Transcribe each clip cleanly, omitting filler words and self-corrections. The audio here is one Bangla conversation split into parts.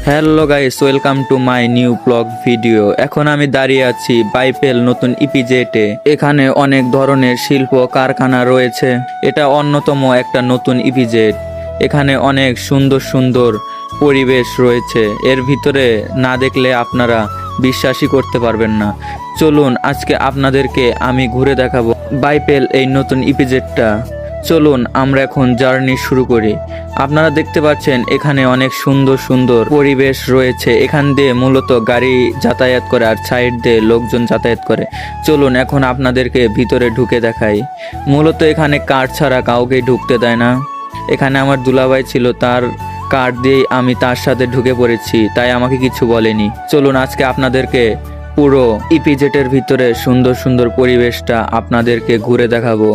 Hello guys, welcome to my new blog video. এখন আমি দাঁড়িয়ে আছি বাইপেল নতুন ইপিজেটে। এখানে অনেক ধরনের শিল্প কারখানা রয়েছে। এটা অন্যতম একটা নতুন ইপিজেট। এখানে অনেক সুন্দর সুন্দর পরিবেশ রয়েছে। এর ভিতরে না দেখলে আপনারা বিশ্বাসই করতে পারবেন না। চলুন আজকে আপনাদেরকে আমি ঘুরে দেখাবো বাইপেল এই নতুন ইপিজেটটা। চলুন আমরা এখন জার্নি শুরু করি। আপনারা দেখতে পাচ্ছেন এখানে অনেক সুন্দর সুন্দর পরিবেশ রয়েছে। এখান দিয়ে মূলত গাড়ি যাতায়াত করে আর সাইড দিয়ে লোকজন যাতায়াত করে। চলুন এখন আপনাদেরকে ভিতরে ঢুকে দেখাই। মূলত এখানে কার্ড ছাড়া কাউকে ঢুকতে দেয় না। এখানে আমার দুলাভাই ছিল, তার কার্ড দিয়েই আমি তার সাথে ঢুকে পড়েছি, তাই আমাকে কিছু বলেনি। চলুন আজকে আপনাদেরকে পুরো ইপিজেটের ভিতরে সুন্দর সুন্দর পরিবেশটা আপনাদেরকে ঘুরে দেখাবো।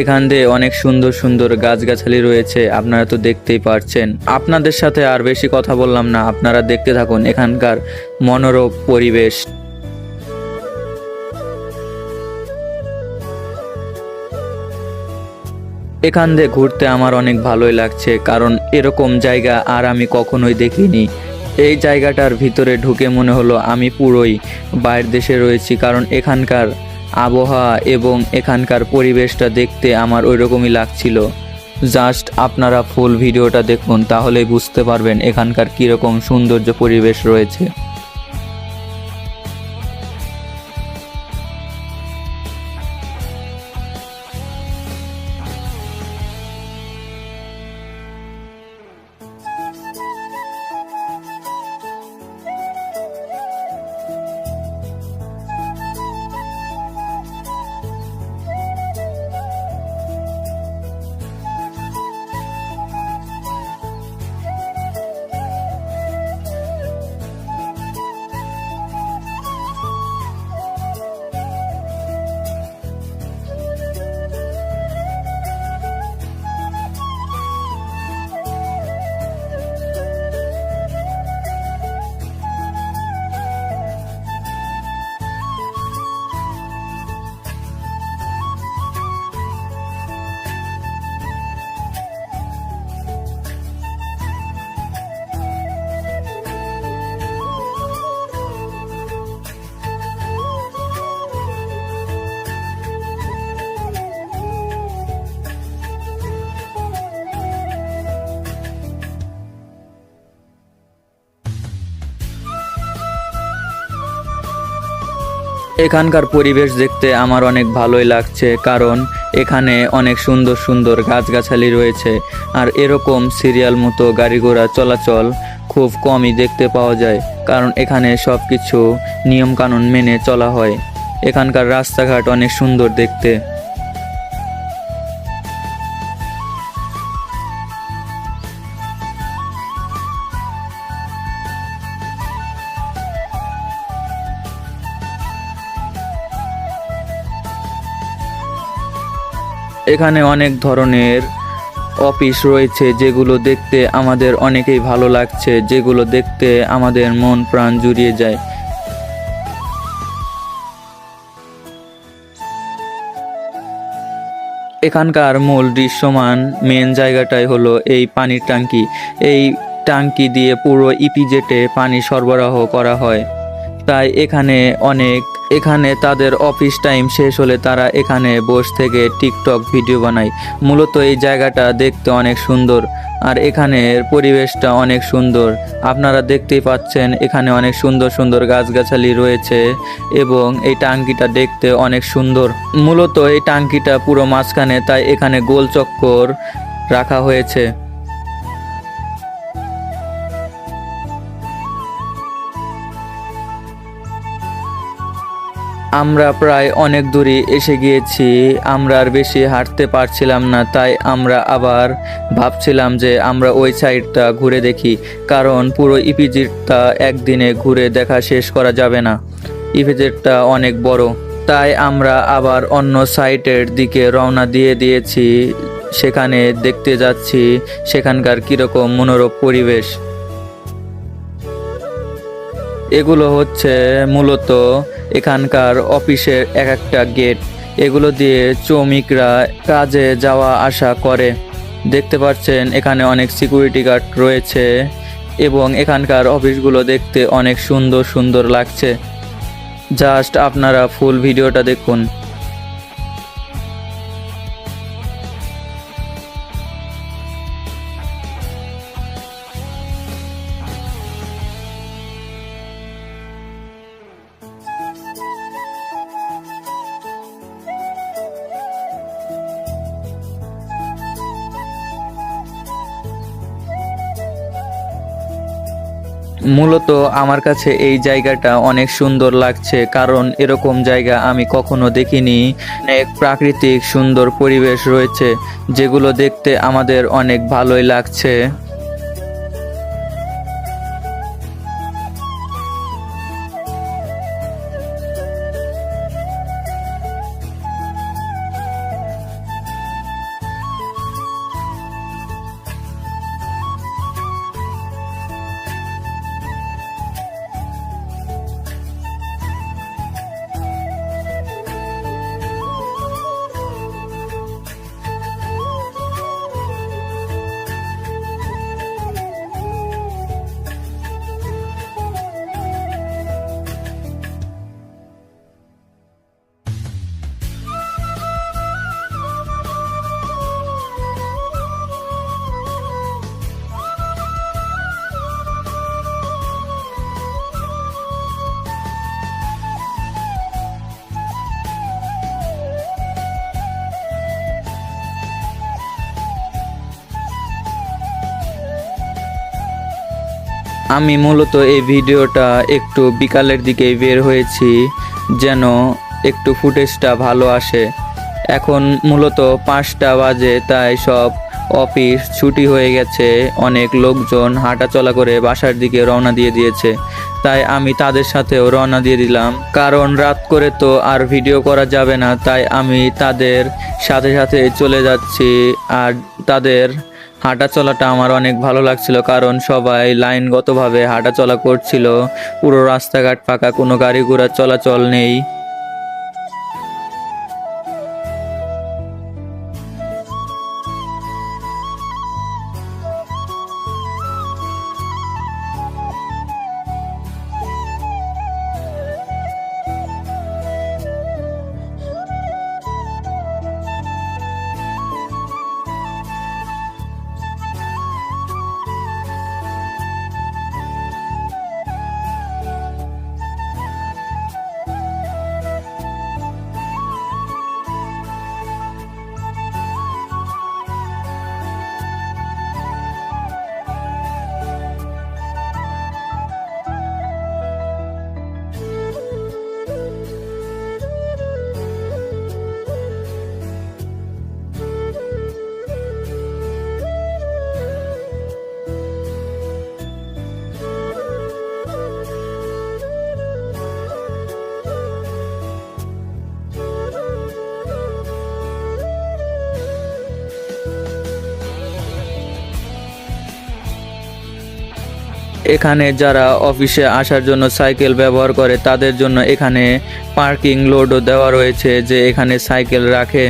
এখান দিয়ে অনেক সুন্দর সুন্দর গাছগাছালি রয়েছে, আপনারা তো দেখতেই পারছেন। আপনাদের সাথে আর বেশি কথা বললাম না, আপনারা দেখতে থাকুন এখানকার মনোরম পরিবেশ। এখান দিয়ে ঘুরতে আমার অনেক ভালোই লাগছে, কারণ এরকম জায়গা আর আমি কখনোই দেখিনি। এই জায়গাটার ভিতরে ঢুকে মনে হলো আমি পুরোই বাইরের দেশে রয়েছি, কারণ এখানকার আবহাওয়া এবং এখানকার পরিবেশটা দেখতে আমার ওই রকমই লাগছিল। জাস্ট আপনারা ফুল ভিডিওটা দেখুন, তাহলেই বুঝতে পারবেন এখানকার কীরকম সৌন্দর্য পরিবেশ রয়েছে। এখানকার পরিবেশ দেখতে আমার অনেক ভালোই লাগছে, কারণ এখানে অনেক সুন্দর সুন্দর গাছগাছালি রয়েছে। আর এরকম সিরিয়াল মতো গাড়ি ঘোড়া চলাচল খুব কমই দেখতে পাওয়া যায়, কারণ এখানে সব কিছু নিয়মকানুন মেনে চলা হয়। এখানকার রাস্তাঘাট অনেক সুন্দর দেখতে। এখানে অনেক ধরনের অফিস রয়েছে, যেগুলো দেখতে আমাদের অনেকেই ভালো লাগছে, যেগুলো দেখতে আমাদের মন প্রাণ জুড়িয়ে যায়। এখানকার মূল দৃশ্যমান মেন জায়গাটাই হলো এই পানির ট্যাঙ্কি। এই ট্যাঙ্কি দিয়ে পুরো ইপিজেটে পানি সরবরাহ করা হয়। তাই এখানে তাদের অফিস টাইম শেষ হলে তারা এখানে বসে থেকে টিকটক ভিডিও বানায়। মূলত এই জায়গাটা দেখতে অনেক সুন্দর, আর এখানের পরিবেশটা অনেক সুন্দর। আপনারা দেখতেই পাচ্ছেন এখানে অনেক সুন্দর সুন্দর গাছগাছালি রয়েছে এবং এই ট্যাঙ্কিটা দেখতে অনেক সুন্দর। মূলত এই ট্যাঙ্কিটা পুরো মাঝখানে, তাই এখানে গোল চক্কর রাখা হয়েছে। আমরা প্রায় অনেক দূরে এসে গিয়েছি, আমরা আর বেশি হাঁটতে পারছিলাম না, তাই আমরা আবার ভাবছিলাম যে আমরা ওই সাইডটা ঘুরে দেখি, কারণ পুরো ইপিজেটটা একদিনে ঘুরে দেখা শেষ করা যাবে না। ইপিজেটটা অনেক বড়, তাই আমরা আবার অন্য সাইটের দিকে রওনা দিয়েছি। সেখানে দেখতে যাচ্ছি সেখানকার কীরকম মনোরম পরিবেশ। এগুলো হচ্ছে মূলত এখানকার অফিসের এক একটা গেট। এগুলো দিয়ে শ্রমিকরা কাজে যাওয়া আসা করে। দেখতে পাচ্ছেন এখানে অনেক সিকিউরিটি গার্ড রয়েছে এবং এখানকার অফিসগুলো দেখতে অনেক সুন্দর সুন্দর লাগছে। জাস্ট আপনারা ফুল ভিডিওটা দেখুন। মূলত আমার কাছে এই জায়গাটা অনেক সুন্দর লাগছে, কারণ এরকম জায়গা আমি কখনো দেখিনি। অনেক প্রাকৃতিক সুন্দর পরিবেশ রয়েছে, যেগুলো দেখতে আমাদের অনেক ভালোই লাগছে। আমি মূলত এই ভিডিওটা একটু বিকালের দিকেই বের হয়েছি, যেন একটু ফুটেজটা ভালো আসে। এখন মূলত 5টা বাজে, তাই সব অফিস ছুটি হয়ে গেছে। অনেক লোকজন হাঁটাচলা করে বাসার দিকে রওনা দিয়ে দিয়েছে, তাই আমি তাদের সাথেও রওনা দিয়ে দিলাম। কারণ রাত করে তো আর ভিডিও করা যাবে না, তাই আমি তাদের সাথে সাথে চলে যাচ্ছি। আর তাদের হাঁটা চলাটা আমার অনেক ভালো লাগছিল, কারণ সবাই লাইনগতভাবে হাঁটা চলা করছিল। পুরো রাস্তাঘাট ফাঁকা, কোনো গাড়ি ঘোড়া চলাচল নেই। এখানে যারা অফিসে আসার জন্য সাইকেল ব্যবহার করে, তাদের জন্য এখানে পার্কিং লোডও দেওয়া রয়েছে, যে এখানে সাইকেল রাখে।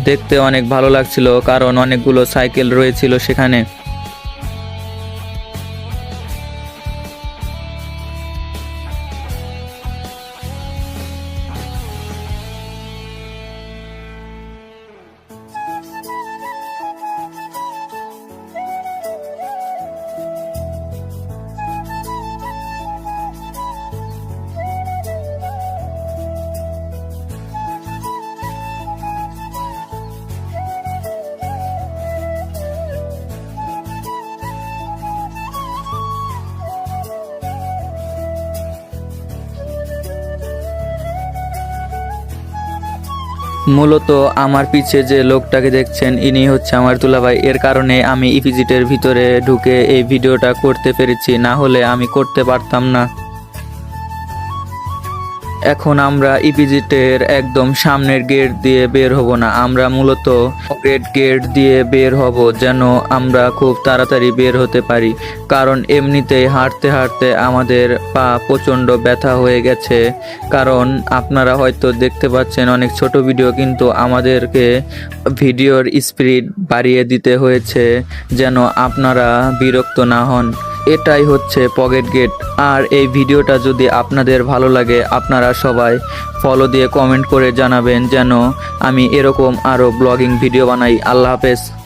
দেখতে অনেক ভালো লাগছিল, কারণ অনেকগুলো সাইকেল রয়েছিল সেখানে। মূলত আমার পিছে যে লোকটাকে দেখছেন, ইনি হচ্ছে আমার দুলাভাই। এর কারণে আমি ইপিজিটের ভিতরে ঢুকে এই ভিডিওটা করতে পেরেছি, না হলে আমি করতে পারতাম না। এখন আমরা ইপিজিটের একদম সামনের গেট দিয়ে বের হব না, আমরা মূলত গেট দিয়ে বের হব, যেন আমরা খুব তাড়াতাড়ি বের হতে পারি। কারণ এমনিতেই হাঁটতে হাঁটতে আমাদের পা প্রচণ্ড ব্যথা হয়ে গেছে। কারণ আপনারা হয়তো দেখতে পাচ্ছেন অনেক ছোট ভিডিও, কিন্তু আমাদেরকে ভিডিওর স্পিড বাড়িয়ে দিতে হয়েছে, যেন আপনারা বিরক্ত না হন। এটাই হচ্ছে পকেট গেট। আর এই ভিডিওটা যদি আপনাদের ভালো লাগে আপনারা সবাই ফলো দিয়ে কমেন্ট করে জানাবেন যেন আমি এরকম আরও ব্লগিং ভিডিও বানাই। আল্লাহ হাফেজ।